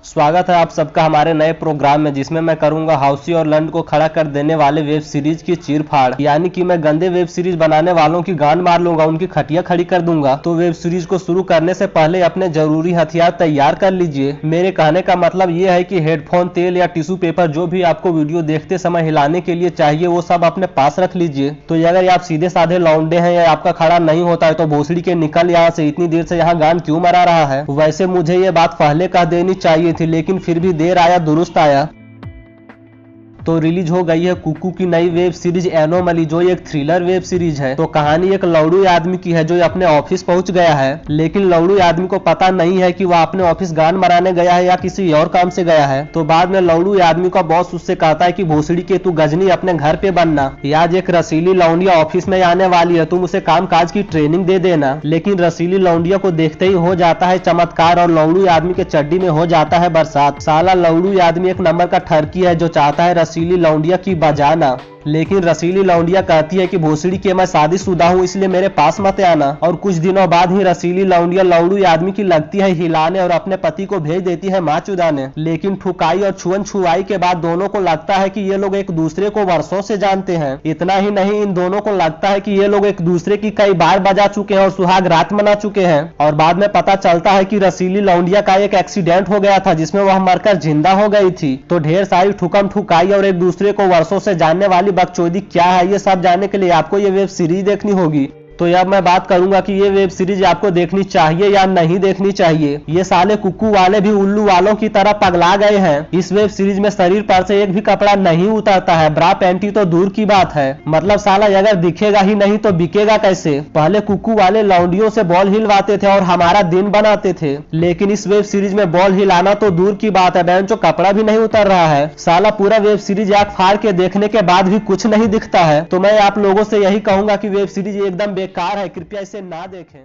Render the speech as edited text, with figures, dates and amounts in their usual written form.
स्वागत है आप सबका हमारे नए प्रोग्राम में, जिसमें मैं करूंगा हाउसी और लंड को खड़ा कर देने वाले वेब सीरीज की चीरफाड़। यानी कि मैं गंदे वेब सीरीज बनाने वालों की गांड मार लूंगा, उनकी खटिया खड़ी कर दूंगा। तो वेब सीरीज को शुरू करने से पहले अपने जरूरी हथियार तैयार कर लीजिए। मेरे कहने का मतलब ये है कि हेडफोन, तेल या टिश्यू पेपर जो भी आपको वीडियो देखते समय हिलाने के लिए चाहिए, वो सब अपने पास रख लीजिए। तो अगर आप सीधे साधे लौंडे हैं या आपका खड़ा नहीं होता है तो भोसड़ी के निकल यहाँ से, इतनी देर से यहाँ गांड क्यों मरा रहा है। वैसे मुझे ये बात पहले कह देनी चाहिए थी, लेकिन फिर भी देर आया दुरुस्त आया। तो रिलीज हो गई है कुकू की नई वेब सीरीज एनोमली, जो एक थ्रिलर वेब सीरीज है। तो कहानी एक लौड़ू आदमी की है जो अपने ऑफिस पहुंच गया है, लेकिन लौड़ू आदमी को पता नहीं है कि वह अपने ऑफिस गान मराने गया है या किसी और काम से गया है। तो बाद में लौड़ू आदमी का बॉस उससे कहता है कि भोसड़ी के तू गजनी अपने घर पे बनना, आज एक रसीली लौंडिया ऑफिस में आने वाली है, तुम उसे काम काज की ट्रेनिंग दे देना। लेकिन रसीली लौंडिया को देखते ही हो जाता है चमत्कार और लौड़ू आदमी के चड्डी में हो जाता है बरसात। साला लौड़ू आदमी एक नंबर का ठरकी है जो चाहता है रसीली लौंडिया की बजाना, लेकिन रसीली लौंडिया कहती है कि भोसड़ी के मैं शादीशुदा हूँ, इसलिए मेरे पास मत आना। और कुछ दिनों बाद ही रसीली लौंडिया लौड़ू आदमी की लगती है हिलाने और अपने पति को भेज देती है माँ चुदाने। लेकिन ठुकाई और छुअन छुआई के बाद दोनों को लगता है कि ये लोग एक दूसरे को वर्षों से जानते हैं। इतना ही नहीं, इन दोनों को लगता है कि ये लोग एक दूसरे की कई बार बजा चुके हैं और सुहाग रात मना चुके हैं। और बाद में पता चलता है कि रसीली लौंडिया का एक एक्सीडेंट हो गया था जिसमें वह मरकर जिंदा हो गई थी। तो ढेर सारी ठुकम ठुकाई और एक दूसरे को वर्षों से जानने वाली बकचोदी क्या है, ये सब जानने के लिए आपको ये वेब सीरीज देखनी होगी। तो अब मैं बात करूंगा कि ये वेब सीरीज आपको देखनी चाहिए या नहीं देखनी चाहिए। ये साले कुकू वाले भी उल्लू वालों की तरह पगला गए हैं। इस वेब सीरीज में शरीर पर से एक भी कपड़ा नहीं उतरता है, ब्रा पैंटी तो दूर की बात है। मतलब साला अगर दिखेगा ही नहीं तो बिकेगा कैसे। पहले कुकू वाले लौंडियों से बॉल हिलवाते थे और हमारा दिन बनाते थे, लेकिन इस वेब सीरीज में बॉल हिलाना तो दूर की बात है, बेंचो कपड़ा भी नहीं उतर रहा है। साला पूरा वेब सीरीज आंख फाड़ के देखने के बाद भी कुछ नहीं दिखता है। तो मैं आप लोगों से यही कहूंगा कि वेब सीरीज एकदम बेकार है, कृपया इसे ना देखें।